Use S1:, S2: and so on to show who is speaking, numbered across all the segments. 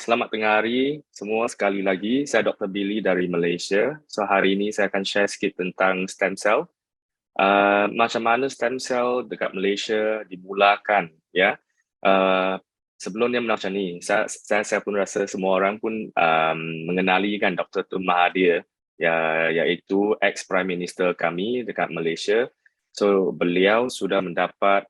S1: Selamat tengah hari semua sekali lagi. Saya Dr. Billy dari Malaysia. So hari ini saya akan share sikit tentang stem cell. Macam mana stem cell dekat Malaysia dimulakan, ya. Sebelumnya macam ni, saya pun rasa semua orang pun mengenali kan Dr. Tun Mahathir, ya, iaitu ex-Prime Minister kami dekat Malaysia. So beliau sudah mendapat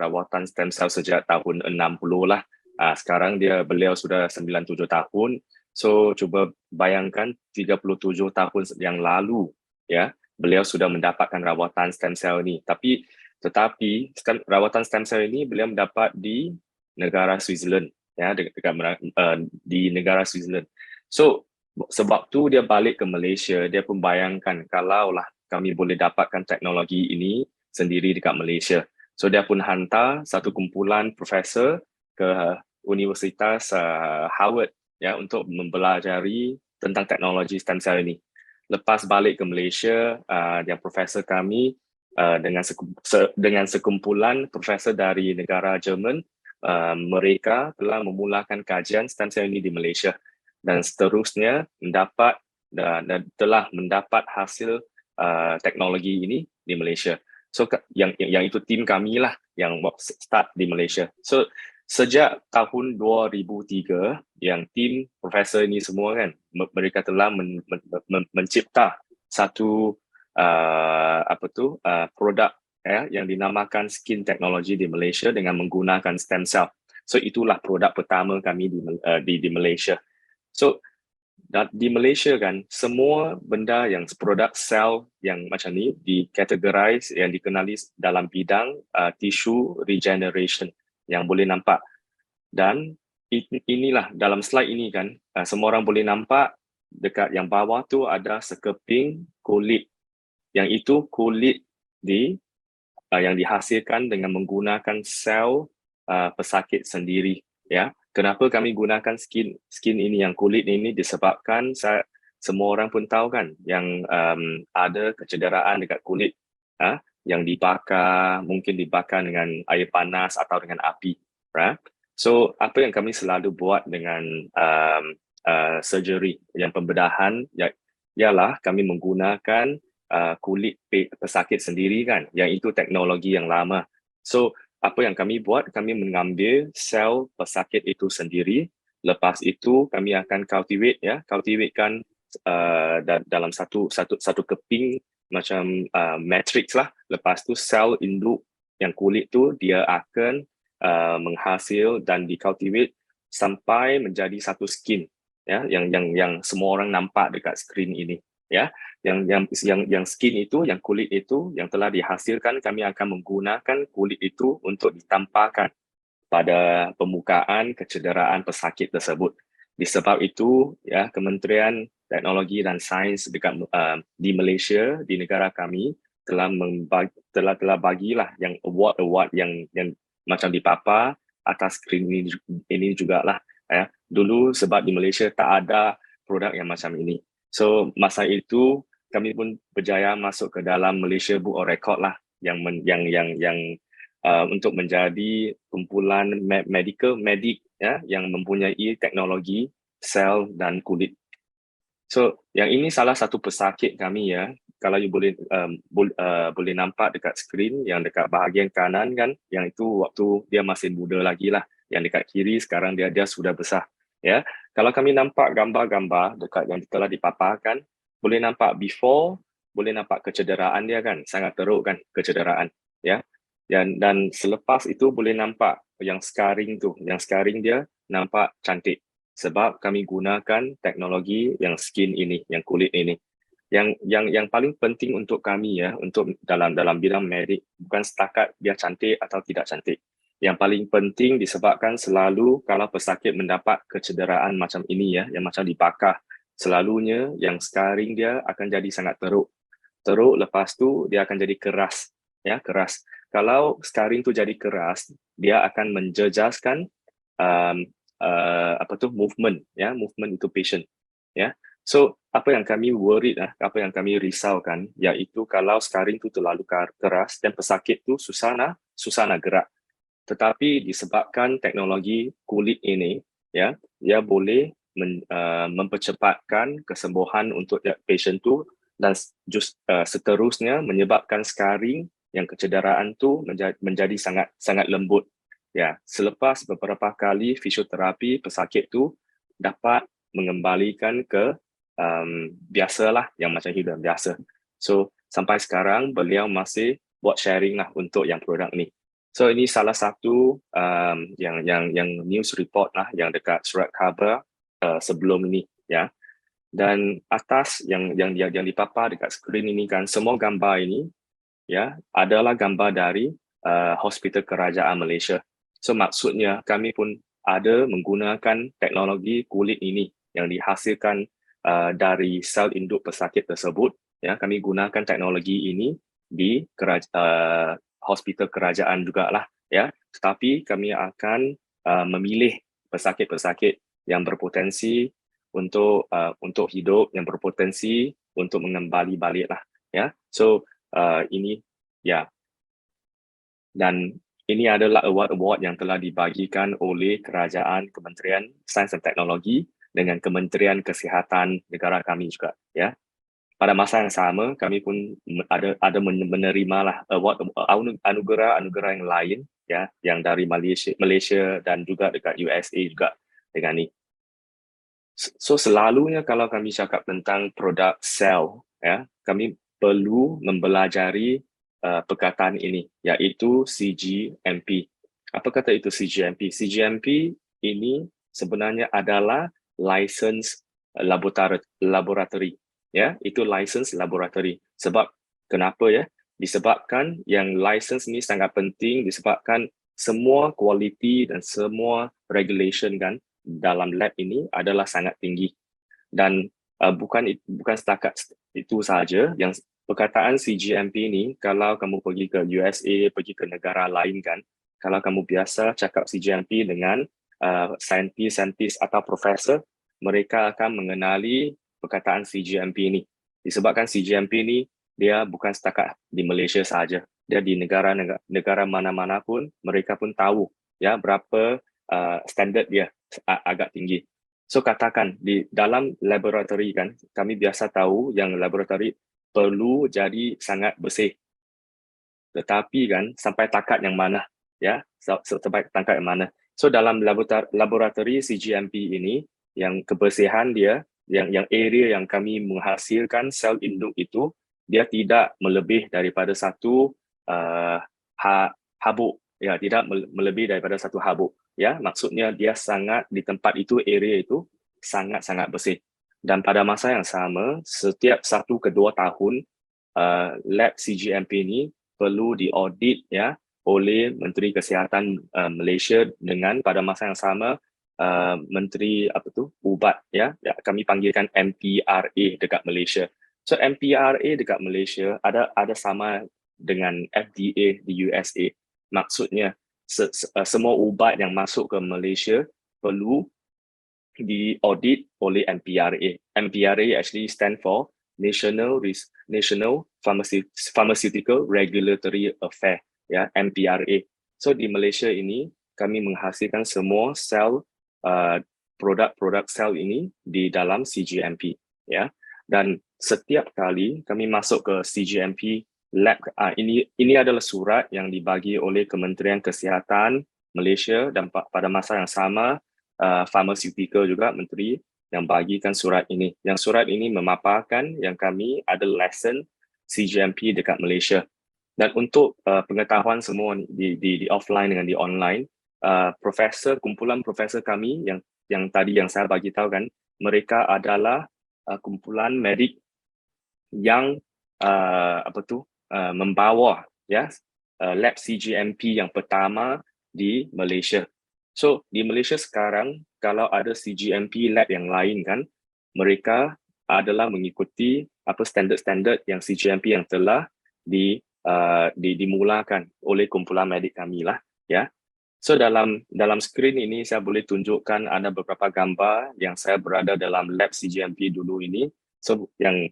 S1: rawatan stem cell sejak tahun 60 lah. Sekarang beliau sudah 97 tahun. So cuba bayangkan 37 tahun yang lalu, ya, beliau sudah mendapatkan rawatan stem cell ni. Tetapi rawatan stem cell ini beliau mendapat di negara Switzerland, ya, di negara Switzerland. So sebab tu dia balik ke Malaysia, dia pun bayangkan kalaulah kami boleh dapatkan teknologi ini sendiri dekat Malaysia. So dia pun hantar satu kumpulan profesor ke Universitas Harvard, ya, untuk mempelajari tentang teknologi stem cell ini. Lepas balik ke Malaysia, yang profesor kami dengan sekumpulan profesor dari negara Jerman, mereka telah memulakan kajian stem cell ini di Malaysia dan seterusnya telah mendapat hasil teknologi ini di Malaysia. So yang itu tim kami lah yang start di Malaysia. So sejak tahun 2003, yang tim profesor ini semua kan, mereka telah mencipta satu produk, ya, yang dinamakan skin technology di Malaysia dengan menggunakan stem cell. So itulah produk pertama kami di Malaysia. So di Malaysia kan, semua benda yang produk sel yang macam ni dikategorize, yang dikenali dalam bidang tissue regeneration yang boleh nampak. Dan inilah dalam slide ini kan, semua orang boleh nampak dekat yang bawah tu ada sekeping kulit, yang itu kulit yang dihasilkan dengan menggunakan sel pesakit sendiri, ya. Kenapa kami gunakan skin ini, yang kulit ini, disebabkan semua orang pun tahu kan yang ada kecederaan dekat kulit, yang mungkin dibakar dengan air panas atau dengan api, right? So apa yang kami selalu buat dengan surgery, yang pembedahan, ialah kami menggunakan kulit pesakit sendiri kan, yang itu teknologi yang lama. So apa yang kami buat, kami mengambil sel pesakit itu sendiri. Lepas itu kami akan cultivatekan dalam satu keping macam matrix lah. Lepas tu sel induk yang kulit tu dia akan menghasil dan dicultivate sampai menjadi satu skin, ya, yang semua orang nampak dekat skrin ini, ya. Yang skin itu, yang kulit itu yang telah dihasilkan, kami akan menggunakan kulit itu untuk ditampakkan pada permukaan kecederaan pesakit tersebut. Disebab itu, ya, Kementerian Teknologi dan Sains di Malaysia, di negara kami, telah bagilah yang award yang macam dipapar atas skrin ini jugalah, ya. Dulu sebab di Malaysia tak ada produk yang macam ini. So masa itu kami pun berjaya masuk ke dalam Malaysia Book of Record lah, yang untuk menjadi kumpulan medik, ya, yang mempunyai teknologi sel dan kulit. So yang ini salah satu pesakit kami, ya. Kalau you boleh nampak dekat skrin, yang dekat bahagian kanan kan, yang itu waktu dia masih muda lagi lah. Yang dekat kiri sekarang dia sudah besar, ya. Kalau kami nampak gambar-gambar dekat yang telah dipaparkan, boleh nampak before, boleh nampak kecederaan dia kan, sangat teruk kan kecederaan, ya. Dan selepas itu boleh nampak yang scarring tu, yang scarring dia nampak cantik sebab kami gunakan teknologi yang skin ini, yang kulit ini. Yang paling penting untuk kami, ya, untuk dalam bidang medik, bukan setakat dia cantik atau tidak cantik. Yang paling penting disebabkan selalu kalau pesakit mendapat kecederaan macam ini, ya, yang macam dibakar, selalunya yang scarring dia akan jadi sangat teruk. Lepas tu dia akan jadi keras, ya, keras. Kalau scarring tu jadi keras, dia akan menjejaskan movement, ya, movement itu patient, ya. So apa yang kami worried, apa yang kami risaukan, iaitu kalau scarring tu terlalu keras dan pesakit tu susah nak gerak. Tetapi disebabkan teknologi kulit ini, ya, ia boleh mempercepatkan kesembuhan untuk patient tu dan seterusnya menyebabkan scarring yang kecederaan tu menjadi sangat lembut. Ya, selepas beberapa kali fisioterapi, pesakit tu dapat mengembalikan ke biasalah, yang macam hidup biasa. So sampai sekarang beliau masih buat sharing lah untuk yang produk ni. So ini salah satu yang news report lah yang dekat surat khabar sebelum ini, ya. Dan atas yang dipapar dekat skrin ini kan, semua gambar ini ya adalah gambar dari Hospital Kerajaan Malaysia. So maksudnya kami pun ada menggunakan teknologi kulit ini yang dihasilkan dari sel induk pesakit tersebut. Ya, kami gunakan teknologi ini di hospital kerajaan jugalah, ya. Tetapi kami akan memilih pesakit-pesakit yang berpotensi untuk hidup, yang berpotensi untuk mengembali balik lah, ya. So ini ya, dan ini adalah award yang telah dibagikan oleh Kerajaan Kementerian Sains dan Teknologi dengan Kementerian Kesihatan negara kami juga, ya. Pada masa yang sama, kami pun ada menerima lah award anugerah yang lain, ya, yang dari Malaysia dan juga dekat USA juga dengan ni. So selalunya kalau kami cakap tentang produk sel, ya, kami perlu mempelajari perkataan ini, iaitu CGMP. Apa kata itu CGMP? CGMP ini sebenarnya adalah license laboratory, ya, itu license laboratory. Sebab kenapa, ya? Disebabkan yang license ni sangat penting, disebabkan semua quality dan semua regulation kan dalam lab ini adalah sangat tinggi. Dan bukan setakat itu saja, yang perkataan CGMP ni, kalau kamu pergi ke USA, pergi ke negara lain kan, kalau kamu biasa cakap CGMP dengan saintis atau profesor, mereka akan mengenali perkataan CGMP ni. Disebabkan CGMP ni, dia bukan setakat di Malaysia saja. Dia di negara mana-mana pun, mereka pun tahu ya berapa standard dia agak tinggi. So katakan di dalam laboratory kan, kami biasa tahu yang laboratory perlu jadi sangat bersih. Tetapi kan sampai takat yang mana, ya, sampai takat yang mana. So dalam laboratory CGMP ini, yang kebersihan dia, yang area yang kami menghasilkan sel induk itu, dia tidak melebih daripada satu habuk, ya, tidak melebih daripada satu habuk. Ya, maksudnya dia sangat di tempat itu, area itu sangat bersih. Dan pada masa yang sama, setiap 1 ke 2 tahun lab CGMP ini perlu diaudit, ya, oleh Menteri Kesihatan Malaysia dengan pada masa yang sama Menteri ubat, ya, kami panggilkan MPRA dekat Malaysia. So MPRA dekat Malaysia ada sama dengan FDA di USA. Maksudnya semua ubat yang masuk ke Malaysia perlu diaudit oleh MPRA. MPRA actually stand for National Pharmaceutical Regulatory Affair, ya, MPRA. So di Malaysia ini kami menghasilkan semua sel produk-produk sel ini di dalam CGMP, ya. Dan setiap kali kami masuk ke CGMP lab, ini adalah surat yang dibagi oleh Kementerian Kesihatan Malaysia, dan pada masa yang sama pharmaceutical juga menteri yang bagikan surat ini. Yang surat ini memaparkan yang kami ada lesson CGMP dekat Malaysia. Dan untuk pengetahuan semua di offline dengan di online, kumpulan profesor kami yang tadi yang saya bagi tahu kan, mereka adalah kumpulan medik yang membawa, ya, lab CGMP yang pertama di Malaysia. So di Malaysia sekarang kalau ada CGMP lab yang lain kan, mereka adalah mengikuti standard-standard yang CGMP yang telah dimulakan oleh kumpulan medik kami lah, ya. So dalam skrin ini saya boleh tunjukkan ada beberapa gambar yang saya berada dalam lab CGMP dulu ini. So yang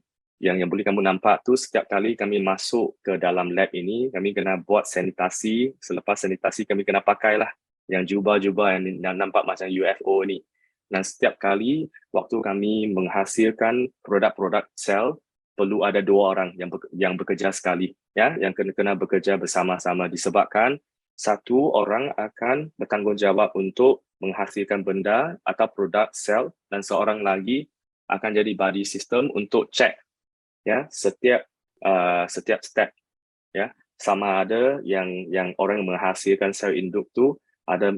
S1: boleh kamu nampak tu, setiap kali kami masuk ke dalam lab ini, kami kena buat sanitasi. Selepas sanitasi kami kena pakailah yang jubah-jubah yang nampak macam UFO ni. Dan setiap kali waktu kami menghasilkan produk-produk sel, perlu ada 2 orang yang bekerja sekali, ya, yang kena bekerja bersama-sama disebabkan satu orang akan bertanggungjawab untuk menghasilkan benda atau produk sel dan seorang lagi akan jadi body system untuk cek, ya, setiap step, ya, sama ada yang orang yang menghasilkan sel induk tu ada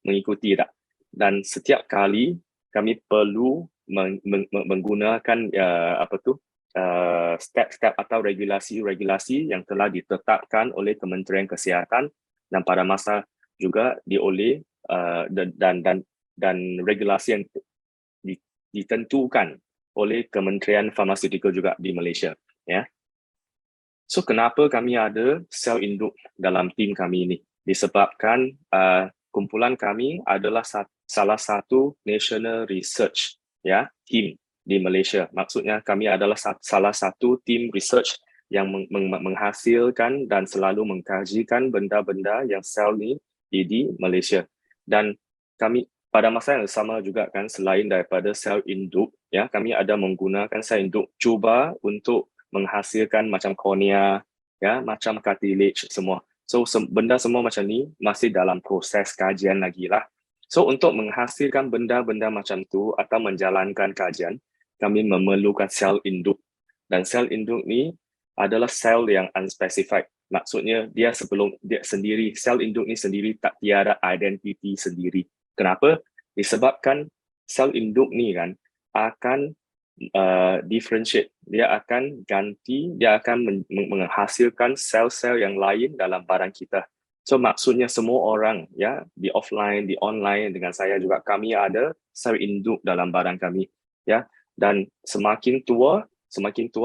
S1: mengikuti tak. Dan setiap kali kami perlu menggunakan step-step atau regulasi-regulasi yang telah ditetapkan oleh Kementerian Kesihatan dan pada masa juga dan regulasi yang ditentukan oleh Kementerian Farmaseutikal juga di Malaysia, ya. So kenapa kami ada sel induk dalam tim kami ini? Disebabkan kumpulan kami adalah salah satu national research, ya, team di Malaysia. Maksudnya kami adalah salah satu tim research yang menghasilkan dan selalu mengkajikan benda-benda yang sel ni di Malaysia. Dan kami pada masa yang sama juga kan, selain daripada sel induk, ya, kami ada menggunakan sel induk cuba untuk menghasilkan macam kornea, ya, macam cartilage semua. So benda semua macam ni masih dalam proses kajian lagi lah. So untuk menghasilkan benda-benda macam tu atau menjalankan kajian, kami memerlukan sel induk. Dan sel induk ni adalah sel yang unspecified. Maksudnya dia sendiri, sel induk ni sendiri tak tiada identiti sendiri. Kenapa? Disebabkan sel induk ni kan akan differentiate, dia akan ganti, dia akan menghasilkan sel-sel yang lain dalam badan kita. So maksudnya semua orang, ya, di offline, di online dengan saya juga, kami ada sel induk dalam badan kami, ya. Dan semakin tua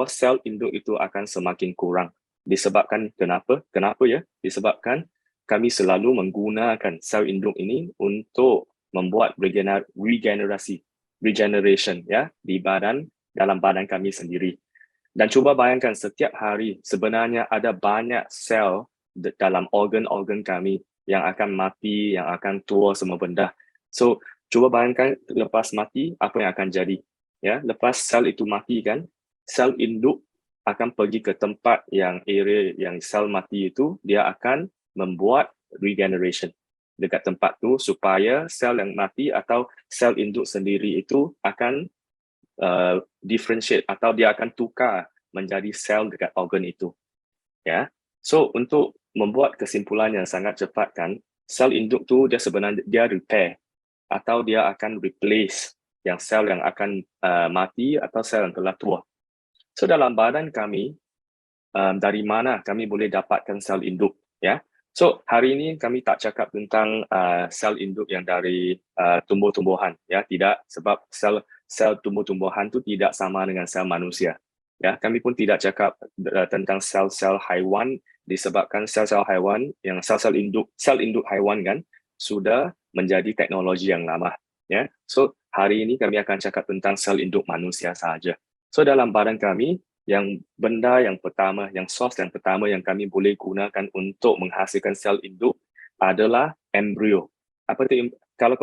S1: sel induk itu akan semakin kurang. Disebabkan kenapa? Kenapa ya? Disebabkan kami selalu menggunakan sel induk ini untuk membuat regeneration, ya, dalam badan kami sendiri. Dan cuba bayangkan setiap hari sebenarnya ada banyak sel dalam organ-organ kami yang akan mati, yang akan tua semua benda. So cuba bayangkan lepas mati apa yang akan jadi, ya. Lepas sel itu mati kan, sel induk akan pergi ke tempat yang area yang sel mati itu, dia akan membuat regeneration dekat tempat tu supaya sel yang mati atau sel induk sendiri itu akan differentiate atau dia akan tukar menjadi sel dekat organ itu, ya. So untuk membuat kesimpulan yang sangat cepat kan, sel induk tu dia sebenarnya dia repair atau dia akan replace yang sel yang akan mati atau sel yang telah tua. So dalam badan kami, dari mana kami boleh dapatkan sel induk, ya. So hari ini kami tak cakap tentang sel induk yang dari tumbuh-tumbuhan, ya, tidak, sebab sel tumbuh-tumbuhan tu tidak sama dengan sel manusia, ya. Kami pun tidak cakap tentang sel-sel haiwan, disebabkan sel-sel haiwan yang sel induk haiwan kan sudah menjadi teknologi yang lama, ya. So hari ini kami akan cakap tentang sel induk manusia saja. So dalam badan kami, benda yang pertama, source yang pertama yang kami boleh gunakan untuk menghasilkan sel induk adalah embrio. Apa tu? Kalau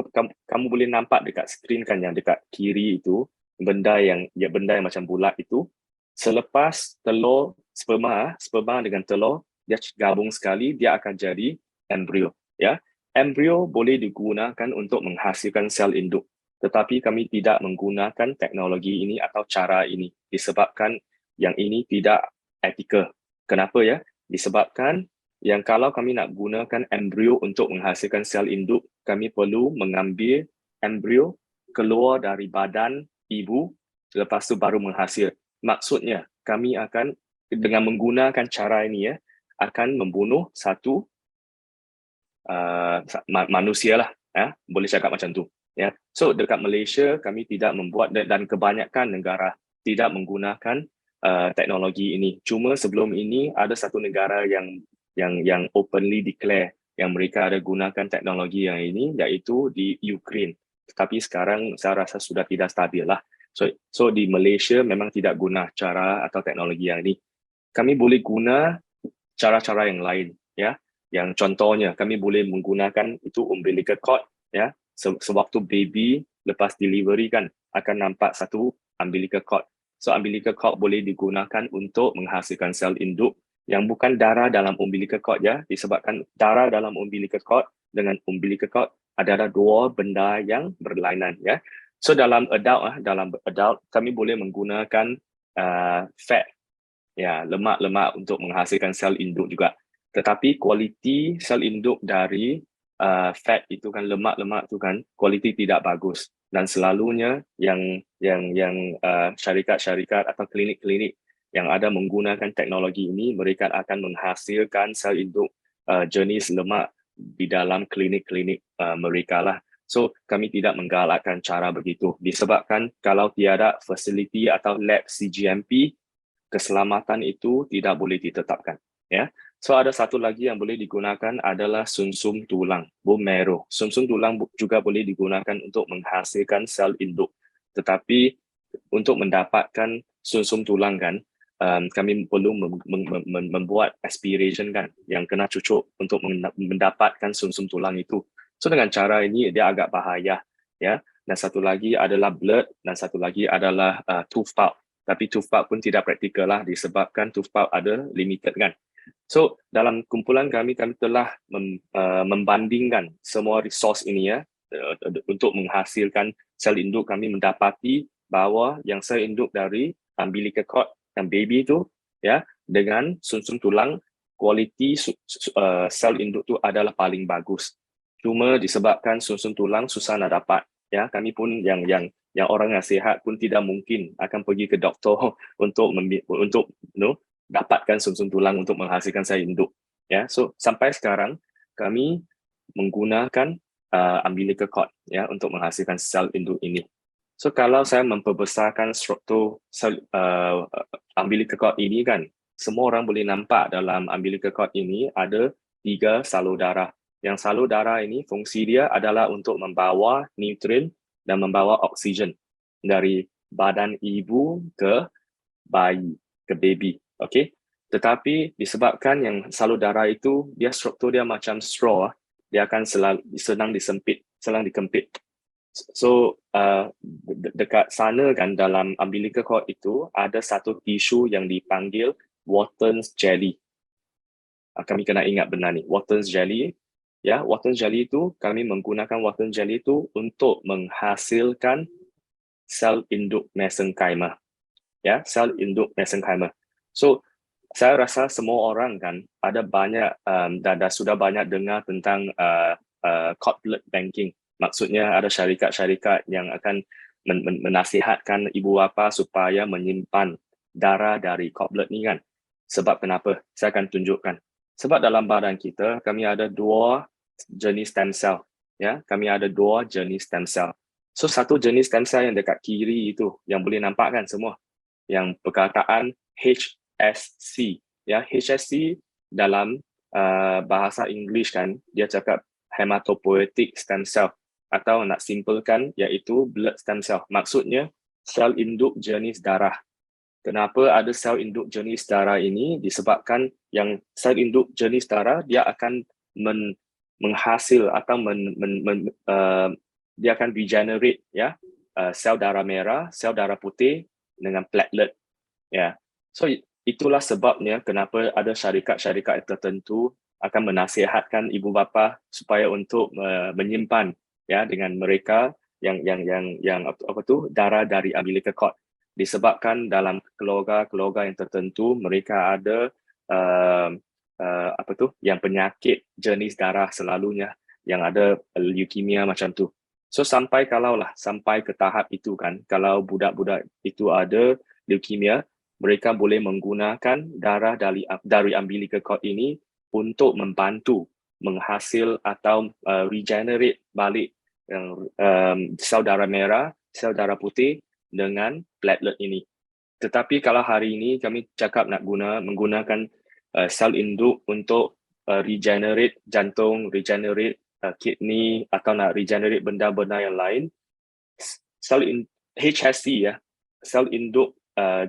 S1: kamu boleh nampak dekat skrin kan, yang dekat kiri itu, benda yang macam bulat itu, selepas telur sperma dengan telur dia gabung sekali, dia akan jadi embrio, ya. Embrio boleh digunakan untuk menghasilkan sel induk, tetapi kami tidak menggunakan teknologi ini atau cara ini disebabkan yang ini tidak etikal. Kenapa ya? Disebabkan yang kalau kami nak gunakan embrio untuk menghasilkan sel induk, kami perlu mengambil embrio keluar dari badan ibu, selepas itu baru menghasil. Maksudnya, kami akan dengan menggunakan cara ini, ya, akan membunuh satu manusia lah, ya, boleh cakap macam tu, ya. So dekat Malaysia kami tidak membuat, dan kebanyakan negara tidak menggunakan teknologi ini. Cuma sebelum ini ada satu negara yang openly declare yang mereka ada gunakan teknologi yang ini, iaitu di Ukraine. Tetapi sekarang saya rasa sudah tidak stabil lah. So di Malaysia memang tidak guna cara atau teknologi yang ini. Kami boleh guna cara-cara yang lain, ya. Yang contohnya kami boleh menggunakan itu umbilical cord, ya. sewaktu baby lepas delivery kan akan nampak satu umbilical cord. So umbilical cord boleh digunakan untuk menghasilkan sel induk yang bukan darah dalam umbilical cord ya, disebabkan darah dalam umbilical cord dengan umbilical cord adalah dua benda yang berlainan ya. So dalam adult kami boleh menggunakan fat ya, lemak-lemak untuk menghasilkan sel induk juga. Tetapi kualiti sel induk dari fat itu kan, lemak-lemak itu kan, kualiti tidak bagus. Dan selalunya yang syarikat-syarikat atau klinik-klinik yang ada menggunakan teknologi ini, mereka akan menghasilkan sel induk jenis lemak di dalam klinik-klinik mereka lah. So, kami tidak menggalakkan cara begitu. Disebabkan kalau tiada fasiliti atau lab CGMP, keselamatan itu tidak boleh ditetapkan. Ya, so ada satu lagi yang boleh digunakan adalah sumsum tulang, bone marrow. Sumsum tulang juga boleh digunakan untuk menghasilkan sel induk. Tetapi untuk mendapatkan sumsum tulang kan, kami perlu membuat aspiration kan, yang kena cucuk untuk mendapatkan sumsum tulang itu. So dengan cara ini dia agak bahaya, ya. Dan satu lagi adalah blood, dan satu lagi adalah tooth pulp. Tapi tooth pulp pun tidak praktikal lah disebabkan tooth pulp ada limited kan. So dalam kumpulan kami telah membandingkan semua resource ini ya untuk menghasilkan sel induk. Kami mendapati bahawa yang sel induk dari umbilical cord dan baby itu ya dengan sumsum tulang, kualiti sel induk itu adalah paling bagus. Cuma disebabkan sumsum tulang susah nak dapat ya, kami pun yang orang yang sihat pun tidak mungkin akan pergi ke doktor untuk dapatkan sumsum tulang untuk menghasilkan sel induk ya. So sampai sekarang kami menggunakan umbilical cord ya untuk menghasilkan sel induk ini. So kalau saya memperbesarkan struktur sel umbilical cord ini kan, semua orang boleh nampak dalam umbilical cord ini ada 3 salur darah. Yang salur darah ini fungsi dia adalah untuk membawa nutrien dan membawa oksigen dari badan ibu ke bayi, ke baby. Okay? Tetapi disebabkan yang salur darah itu, dia struktur dia macam straw, dia akan senang dikempit. So, dekat sana kan dalam umbilical cord itu, ada satu tisu yang dipanggil Wharton's jelly. Kami kena ingat benar ni, Wharton's jelly. Ya, Wharton's jelly itu, kami menggunakan Wharton's jelly itu untuk menghasilkan sel induk mesenchyma. Ya, sel induk mesenchyma. So, saya rasa semua orang kan ada banyak dah sudah banyak dengar tentang cord blood banking. Maksudnya ada syarikat-syarikat yang akan menasihatkan ibu bapa supaya menyimpan darah dari cord blood ni kan. Sebab kenapa? Saya akan tunjukkan. Sebab dalam badan kita, kami ada 2 jenis stem cell. Ya, kami ada 2 jenis stem cell. So, satu jenis stem cell yang dekat kiri itu, yang boleh nampak kan semua. Yang perkataan HSC. Ya, HSC dalam bahasa English kan, dia cakap hematopoietic stem cell. Atau nak simpelkan, iaitu blood stem cell. Maksudnya, sel induk jenis darah. Kenapa ada sel induk jenis darah ini? Disebabkan yang sel induk jenis darah dia akan menghasil atau dia akan regenerate ya sel darah merah, sel darah putih dengan platelet ya. So itulah sebabnya kenapa ada syarikat-syarikat tertentu akan menasihatkan ibu bapa supaya untuk menyimpan ya dengan mereka yang darah dari umbilical cord. Disebabkan dalam keluarga-keluarga yang tertentu mereka ada yang penyakit jenis darah selalunya yang ada leukemia macam tu. So sampai ke tahap itu kan, kalau budak-budak itu ada leukemia, mereka boleh menggunakan darah dari umbilical cord ini untuk membantu menghasil atau regenerate balik yang sel darah merah, sel darah putih dengan platelet ini. Tetapi kalau hari ini kami cakap nak menggunakan sel induk untuk regenerate jantung, regenerate kidney atau nak regenerate benda-benda yang lain, HSC ya, sel induk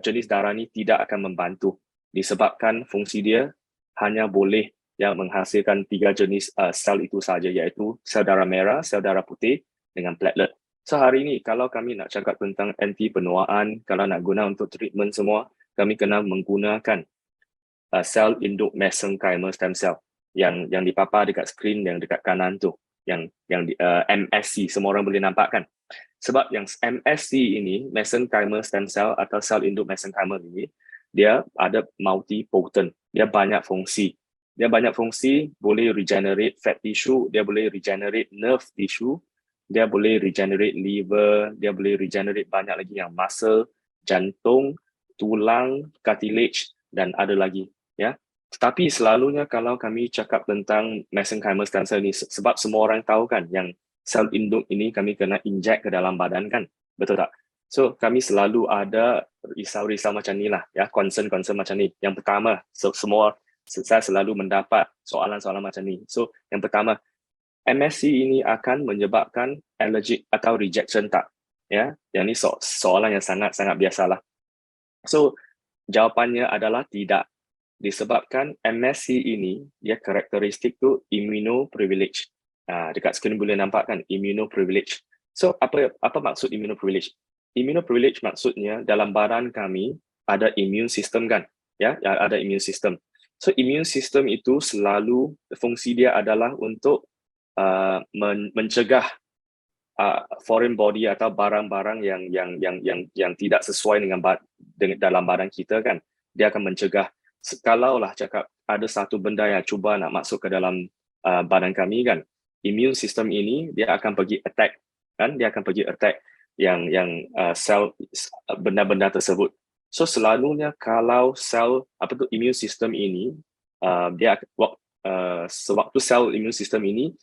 S1: jenis darah ni tidak akan membantu disebabkan fungsi dia hanya boleh yang menghasilkan 3 jenis sel itu saja, iaitu sel darah merah, sel darah putih dengan platelet. So hari ini kalau kami nak cakap tentang anti penuaan, kalau nak guna untuk treatment semua, kami kena menggunakan sel induk mesenchymal stem cell yang dipapar dekat skrin yang dekat kanan tu, yang MSC, semua orang boleh nampak kan? Sebab yang MSC ini, mesenchymal stem cell atau sel induk mesenchymal ini, dia ada multipotent, dia banyak fungsi. Dia banyak fungsi, boleh regenerate fat tissue, dia boleh regenerate nerve tissue, dia boleh regenerate liver, dia boleh regenerate banyak lagi yang muscle, jantung, tulang, cartilage, dan ada lagi. Ya. Tetapi selalunya kalau kami cakap tentang mesenchymal stem cell ini, sebab semua orang tahu kan yang sel induk ini kami kena inject ke dalam badan kan, betul tak? So kami selalu ada risau-risau macam ni lah, ya, concern-concern macam ni. Yang pertama, saya selalu mendapat soalan-soalan macam ni. So yang pertama, MSC ini akan menyebabkan allergic atau rejection tak? Ya, yang ni soalan yang sangat-sangat biasalah. So jawapannya adalah tidak. Disebabkan MSC ini, dia karakteristik tu immunoprivilege. Dekat skrin boleh nampak kan, immunoprivilege. So apa maksud immunoprivilege? Immunoprivilege maksudnya dalam badan kami ada immune system kan, ya, ada immune system. So immune system itu selalu fungsi dia adalah untuk mencegah foreign body atau barang-barang yang tidak sesuai dengan dalam badan kita kan, dia akan mencegah. Kalaulah cakap ada satu benda yang cuba nak masuk ke dalam badan kami kan, immune system ini dia akan pergi attack kan, dia akan pergi attack yang sel benda-benda tersebut. So selalunya kalau sel immune system ini dia sewaktu sel immune system ini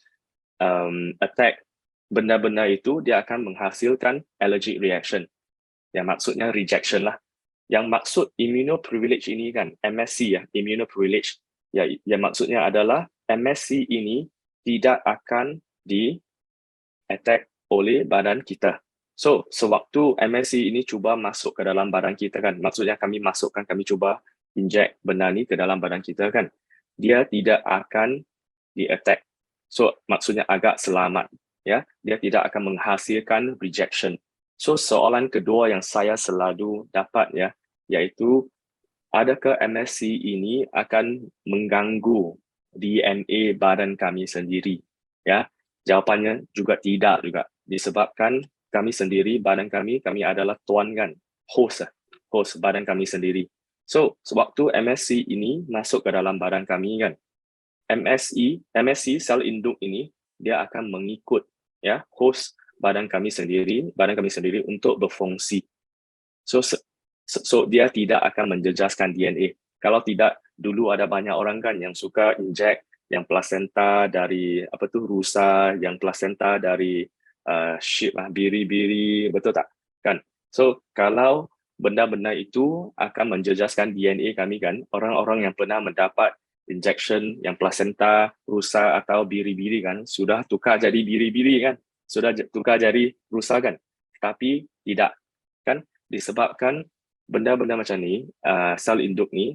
S1: attack benda-benda itu, dia akan menghasilkan allergic reaction. Yang maksudnya rejection lah. Yang maksud immunoprivilege ini kan, MSC ya, immunoprivilege. Ya, yang maksudnya adalah MSC ini tidak akan di-attack oleh badan kita. So, sewaktu MSC ini cuba masuk ke dalam badan kita kan, maksudnya kami cuba inject benda ni ke dalam badan kita kan, dia tidak akan di-attack. So, maksudnya agak selamat. Ya, dia tidak akan menghasilkan rejection. So, soalan kedua yang saya selalu dapat ya, iaitu adakah MSC ini akan mengganggu DNA badan kami sendiri? Ya, jawapannya juga tidak juga. Disebabkan kami sendiri, badan kami adalah tuan kan, host badan kami sendiri. So, sewaktu MSC ini masuk ke dalam badan kami kan, MSC sel induk ini dia akan mengikut ya host badan kami sendiri untuk berfungsi. So dia tidak akan menjejaskan DNA. Kalau tidak, dulu ada banyak orang kan yang suka inject yang plasenta dari rusa, yang plasenta dari sheep biri-biri, betul tak? Kan? So kalau benda-benda itu akan menjejaskan DNA kami kan, orang-orang yang pernah mendapat injection yang plasenta rusa atau biri-biri kan, sudah tukar jadi biri-biri kan, sudah tukar jadi rusa kan, tapi tidak kan, disebabkan benda-benda macam ni, sel induk ni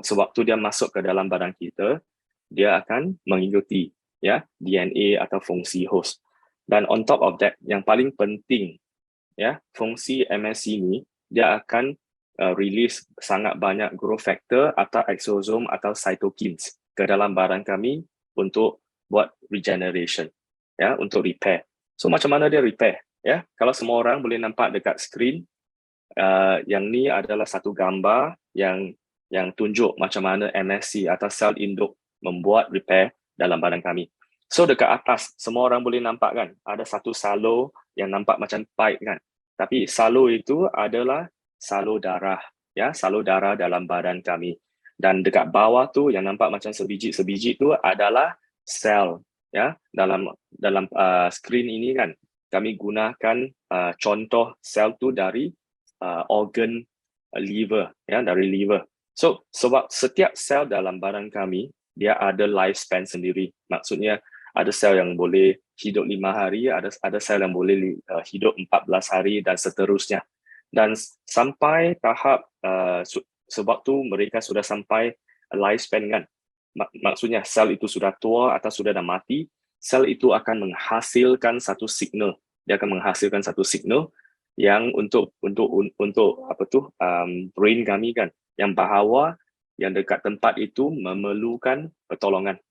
S1: sewaktu dia masuk ke dalam badan kita, dia akan mengikuti ya DNA atau fungsi host. Dan on top of that, yang paling penting ya, fungsi MSC ni dia akan release sangat banyak growth factor atau exosome atau cytokines ke dalam badan kami untuk buat regeneration ya, untuk repair. So macam mana dia repair ya? Kalau semua orang boleh nampak dekat skrin, yang ni adalah satu gambar yang tunjuk macam mana MSC atau sel induk membuat repair dalam badan kami. So dekat atas semua orang boleh nampak kan, ada satu salo yang nampak macam pipe kan. Tapi salo itu adalah salo darah ya, salo darah dalam badan kami. Dan dekat bawah tu yang nampak macam sebiji tu adalah sel ya. Dalam skrin ini kan kami gunakan contoh sel tu dari organ liver ya, dari liver. So sebab setiap sel dalam badan kami dia ada lifespan sendiri. Maksudnya ada sel yang boleh hidup 5 hari, ada sel yang boleh hidup 14 hari dan seterusnya. Dan sampai tahap sewaktu mereka sudah sampai lifespan kan, maksudnya sel itu sudah tua atau sudah dah mati, sel itu akan menghasilkan satu signal. Dia akan menghasilkan satu signal yang untuk brain kami kan, yang bahawa yang dekat tempat itu memerlukan pertolongan.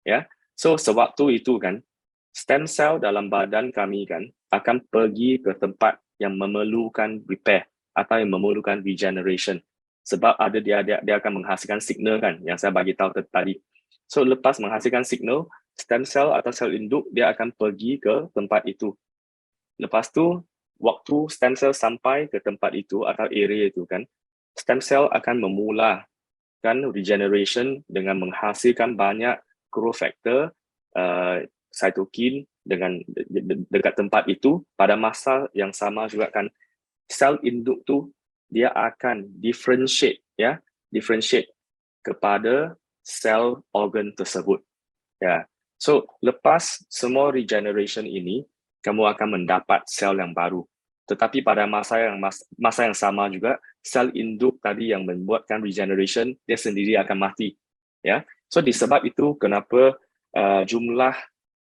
S1: Ya, so sewaktu itu kan, stem cell dalam badan kami kan akan pergi ke tempat yang memerlukan repair atau yang memerlukan regeneration. Sebab dia akan menghasilkan signal kan, yang saya bagi tahu tadi. So lepas menghasilkan signal, stem cell atau sel induk dia akan pergi ke tempat itu. Lepas tu, waktu stem cell sampai ke tempat itu atau area itu kan, stem cell akan memulakan regeneration dengan menghasilkan banyak growth factor, cytokine dengan dekat tempat itu. Pada masa yang sama juga kan, sel induk tu dia akan differentiate kepada sel organ tersebut. Ya. So lepas semua regeneration ini, kamu akan mendapat sel yang baru. Tetapi pada masa yang sama juga, sel induk tadi yang membuatkan regeneration, dia sendiri akan mati. Ya. So disebab itu kenapa jumlah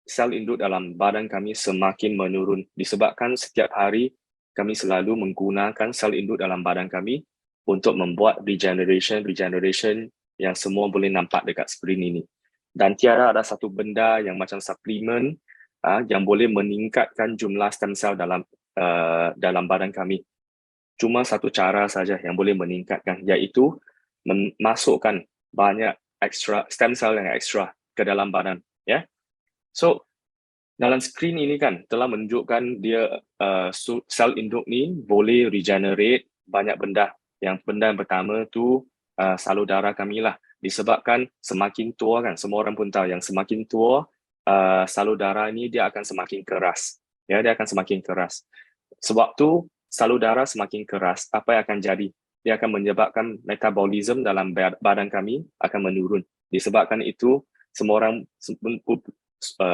S1: sel induk dalam badan kami semakin menurun. Disebabkan setiap hari kami selalu menggunakan sel induk dalam badan kami untuk membuat regeneration yang semua boleh nampak dekat skrin ini. Dan tiada ada satu benda yang macam suplemen yang boleh meningkatkan jumlah stem cell dalam badan kami. Cuma satu cara saja yang boleh meningkatkan, iaitu memasukkan banyak extra stem cell yang ekstra ke dalam badan. Ya. So dalam skrin ini kan telah menunjukkan dia sel induk ni boleh regenerate banyak benda. Yang benda yang pertama tu salur darah kami lah. Disebabkan semakin tua kan, semua orang pun tahu yang semakin tua salur darah ni dia akan semakin keras. Ya, dia akan semakin keras. Sewaktu salur darah semakin keras, apa yang akan jadi? Dia akan menyebabkan metabolism dalam badan kami akan menurun. Disebabkan itu semua orang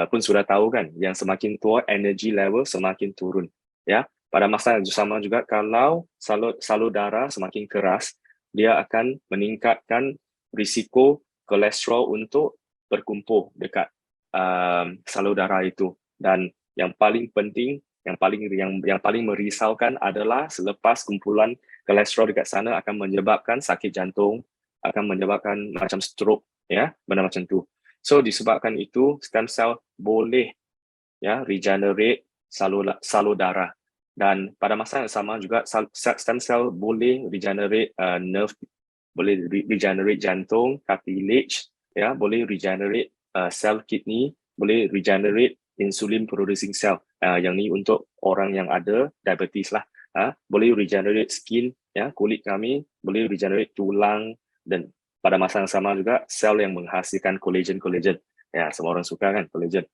S1: pun sudah tahu kan, yang semakin tua energy level semakin turun. Ya, pada masa yang sama juga kalau salur darah semakin keras, dia akan meningkatkan risiko kolesterol untuk berkumpul dekat salur darah itu. Dan yang paling penting, yang paling merisaukan adalah selepas kumpulan kolesterol dekat sana akan menyebabkan sakit jantung, akan menyebabkan macam stroke, ya, benda macam tu. So disebabkan itu stem cell boleh regenerate salur darah, dan pada masa yang sama juga stem cell boleh regenerate nerve, boleh regenerate jantung, cartilage, ya, boleh regenerate sel kidney, boleh regenerate insulin producing cell. Yang ni untuk orang yang ada diabetes lah. Boleh regenerate skin, ya, kulit kami, boleh regenerate tulang, dan pada masa yang sama juga sel yang menghasilkan collagen. Ya, semua orang suka kan collagen.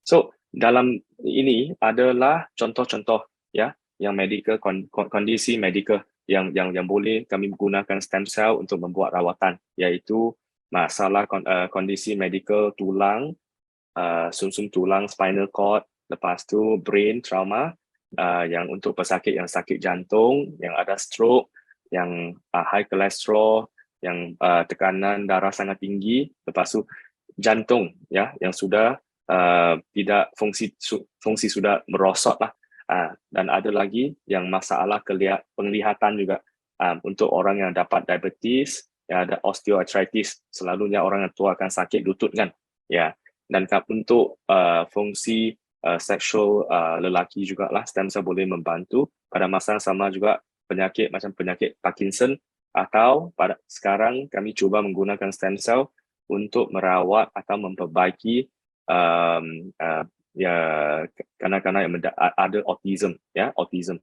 S1: So dalam ini adalah contoh-contoh ya yang medical kondisi medical yang boleh kami gunakan stem cell untuk membuat rawatan, iaitu masalah kondisi medical tulang, sumsum tulang, spinal cord, lepas tu brain trauma, yang untuk pesakit yang sakit jantung, yang ada stroke, yang high cholesterol, yang tekanan darah sangat tinggi, lepas tu jantung ya yang sudah tidak fungsi sudah merosot lah, dan ada lagi yang masalah penglihatan juga, untuk orang yang dapat diabetes, yang ada osteoarthritis, selalunya orang yang tua akan sakit lutut kan, ya, dan untuk fungsi seksual lelaki juga lah stem cell boleh membantu. Pada masa yang sama juga penyakit macam penyakit Parkinson, atau pada sekarang kami cuba menggunakan stem cell untuk merawat atau memperbaiki kanak-kanak yang ada autism, ya, autism.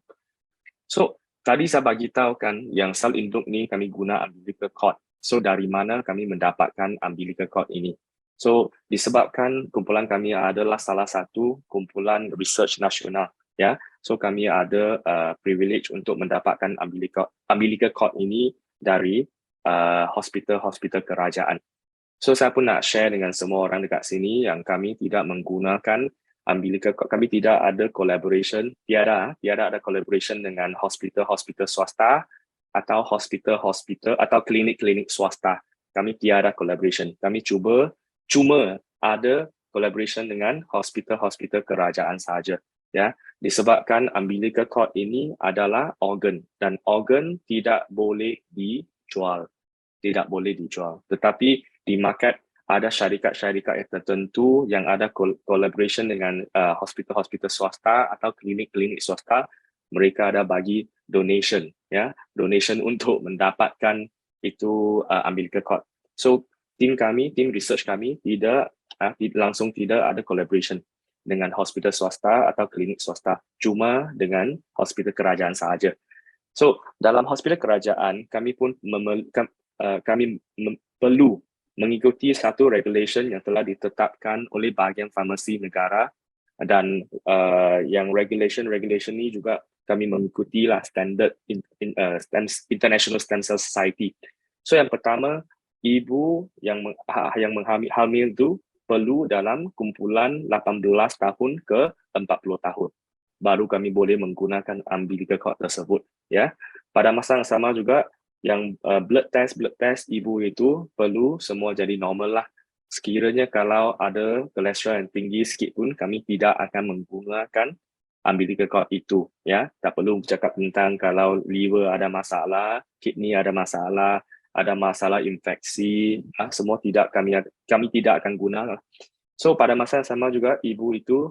S1: So tadi saya bagi tahu kan yang sel induk ni kami guna umbilical cord. So dari mana kami mendapatkan umbilical cord ini? So disebabkan kumpulan kami adalah salah satu kumpulan research nasional, ya. So kami ada privilege untuk mendapatkan umbilical cord ini dari hospital kerajaan. So saya pun nak share dengan semua orang dekat sini yang kami tidak menggunakan umbilical cord. Kami tidak ada collaboration, tiada ada collaboration dengan hospital swasta atau hospital atau klinik swasta. Kami tiada collaboration. Kami cuma ada collaboration dengan hospital-hospital kerajaan sahaja. Ya, disebabkan umbilical cord ini adalah organ dan organ tidak boleh dijual, Tetapi di market ada syarikat-syarikat yang tertentu yang ada collaboration dengan hospital-hospital swasta atau klinik-klinik swasta. Mereka ada bagi donation, ya, donation untuk mendapatkan itu umbilical cord. So tim research kami tidak ada collaboration dengan hospital swasta atau klinik swasta, cuma dengan hospital kerajaan sahaja. So dalam hospital kerajaan kami pun perlu mengikuti satu regulation yang telah ditetapkan oleh bahagian farmasi negara, dan yang regulation ini juga kami mengikuti lah standard International Stem Cell Society. So yang pertama, ibu yang hamil itu perlu dalam kumpulan 18 tahun ke 40 tahun. Baru kami boleh menggunakan umbilical cord tersebut. Ya, pada masa yang sama juga yang blood test ibu itu perlu semua jadi normal lah. Sekiranya kalau ada kolesterol yang tinggi sikit pun, kami tidak akan menggunakan umbilical cord itu. Ya, tak perlu bercakap tentang kalau liver ada masalah, kidney ada masalah infeksi, semua tidak kami tidak akan guna. So pada masa yang sama juga ibu itu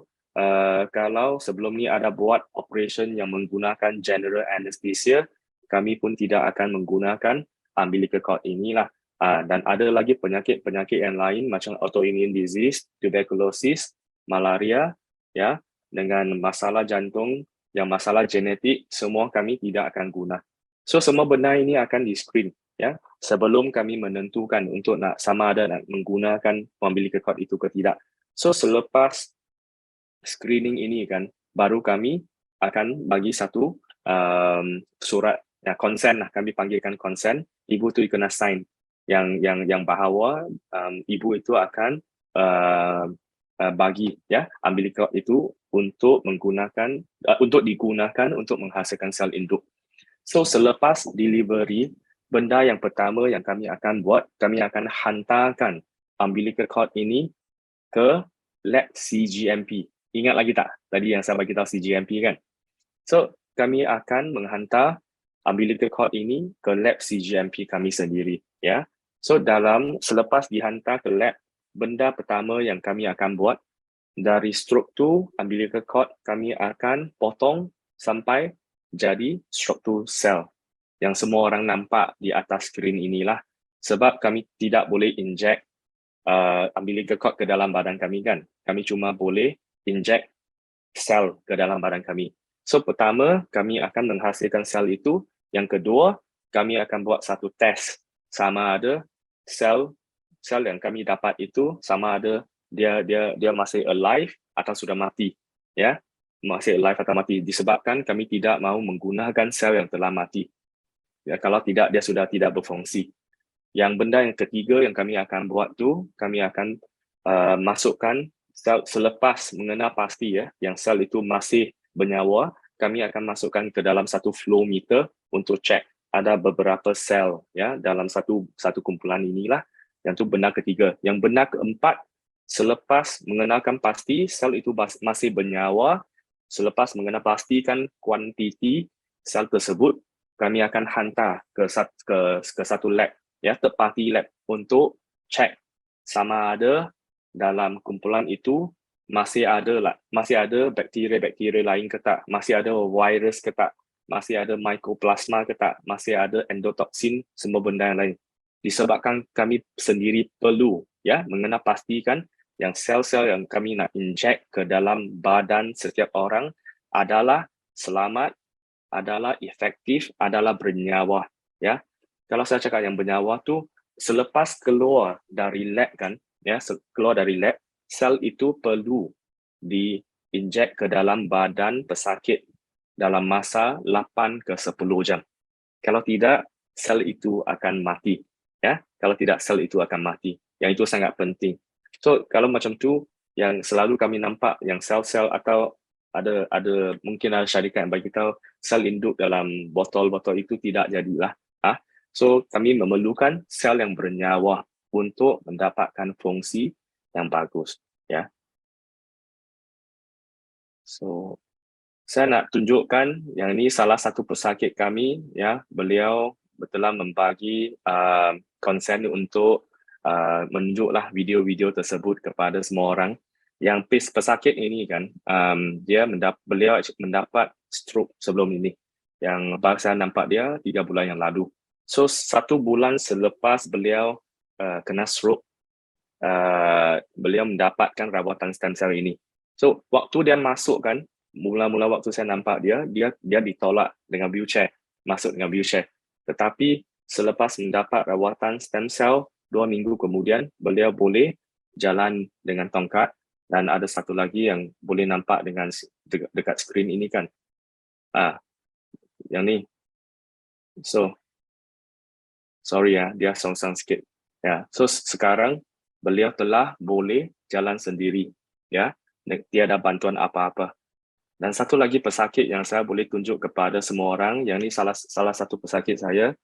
S1: kalau sebelum ni ada buat operation yang menggunakan general anesthesia, kami pun tidak akan menggunakan umbilical cord inilah. Dan ada lagi penyakit-penyakit yang lain macam autoimmune disease, tuberculosis, malaria, ya, dengan masalah jantung, yang masalah genetik, semua kami tidak akan guna. So semua benda ini akan di-screen, ya, sebelum kami menentukan untuk sama ada nak menggunakan umbilical cord itu ke tidak. So selepas screening ini kan, baru kami akan bagi satu surat consent lah, kami panggilkan consent. Ibu tu kena sign yang bahawa ibu itu akan bagi ya umbilical cord itu untuk digunakan untuk menghasilkan sel induk. So selepas delivery, benda yang pertama yang kami akan buat, kami akan hantarkan umbilical cord ini ke lab CGMP. Ingat lagi tak tadi yang saya bagi tahu CGMP kan? So kami akan menghantar umbilical cord ini ke lab CGMP kami sendiri, ya. So selepas dihantar ke lab, benda pertama yang kami akan buat, dari struktur umbilical cord kami akan potong sampai jadi struktur sel yang semua orang nampak di atas skrin inilah. Sebab kami tidak boleh inject umbilical cord ke dalam badan kami kan. Kami cuma boleh inject sel ke dalam badan kami. So pertama, kami akan menghasilkan sel itu. Yang kedua, kami akan buat satu test sama ada sel yang kami dapat itu sama ada dia masih alive atau sudah mati, ya. Masih alive atau mati, disebabkan kami tidak mahu menggunakan sel yang telah mati. Ya, kalau tidak, dia sudah tidak berfungsi. Yang benda yang ketiga yang kami akan buat tu, kami akan masukkan sel selepas mengenal pasti ya, yang sel itu masih bernyawa, kami akan masukkan ke dalam satu flow meter untuk cek ada beberapa sel ya dalam satu kumpulan inilah. Yang tu benda ketiga. Yang benda keempat, selepas mengenalkan pasti sel itu masih bernyawa, selepas mengenal pastikan kuantiti sel tersebut, kami akan hantar ke satu lab, ya, third party lab untuk cek sama ada dalam kumpulan itu masih ada bakteria lain ke tak, masih ada virus ke tak, masih ada mycoplasma ke tak, masih ada endotoxin, semua benda yang lain. Disebabkan kami sendiri perlu ya mengenal pastikan yang sel-sel yang kami nak inject ke dalam badan setiap orang adalah selamat, adalah efektif, adalah bernyawa, ya. Kalau saya cakap yang bernyawa tu selepas keluar dari lab kan, ya, keluar dari lab, sel itu perlu diinjek ke dalam badan pesakit dalam masa 8 ke 10 jam. Kalau tidak, sel itu akan mati, ya. Kalau tidak, sel itu akan mati. Yang itu sangat penting. So kalau macam tu, yang selalu kami nampak yang sel-sel atau ada mungkin ada syarikat yang bagi tahu sel induk dalam botol-botol itu tidak jadilah. So kami memerlukan sel yang bernyawa untuk mendapatkan fungsi yang bagus. ya. So saya nak tunjukkan yang ini salah satu pesakit kami, ya. Beliau telah membagi konsen untuk menunjuklah video-video tersebut kepada semua orang. Yang pesakit ini kan, beliau mendapat stroke sebelum ini. Yang baru saya nampak dia 3 bulan yang lalu. So 1 bulan selepas beliau kena stroke, beliau mendapatkan rawatan stem cell ini. So waktu dia masuk kan, mula-mula waktu saya nampak dia ditolak dengan wheelchair, masuk dengan wheelchair. Tetapi selepas mendapat rawatan stem cell 2 minggu kemudian, beliau boleh jalan dengan tongkat, dan ada satu lagi yang boleh nampak dengan dekat skrin ini kan. Yang ni. So sorry ya, dia songsang sikit. Ya, so sekarang beliau telah boleh jalan sendiri, ya, tiada bantuan apa-apa. Dan satu lagi pesakit yang saya boleh tunjuk kepada semua orang, yang ini salah satu pesakit saya.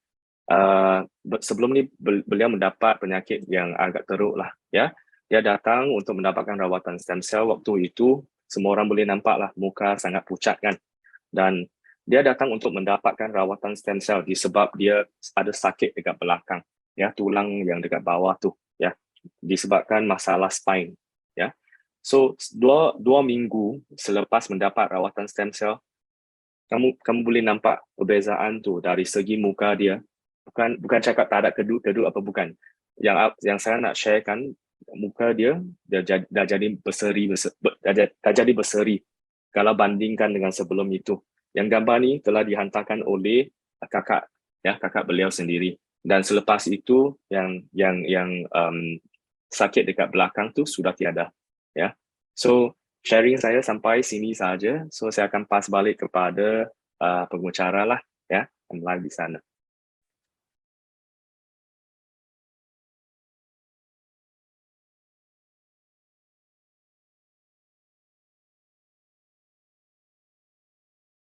S1: Sebelum ni beliau mendapat penyakit yang agak teruk lah, ya. Dia datang untuk mendapatkan rawatan stem cell. Waktu itu semua orang boleh nampak lah muka sangat pucat kan. Dan dia datang untuk mendapatkan rawatan stem cell disebab dia ada sakit dekat belakang, ya, tulang yang dekat bawah tu, ya, disebabkan masalah spine, ya. So dua minggu selepas mendapat rawatan stem cell, kamu boleh nampak perbezaan tu dari segi muka dia. Bukan cakap tak ada kedut apa, bukan. Yang saya nak sharekan, muka dia dah jadi berseri kalau bandingkan dengan sebelum itu. Yang gambar ni telah dihantarkan oleh kakak beliau sendiri. Dan selepas itu yang sakit dekat belakang tu sudah tiada, ya. So sharing saya sampai sini saja. So saya akan pass balik kepada pengucara lah, ya, live di sana.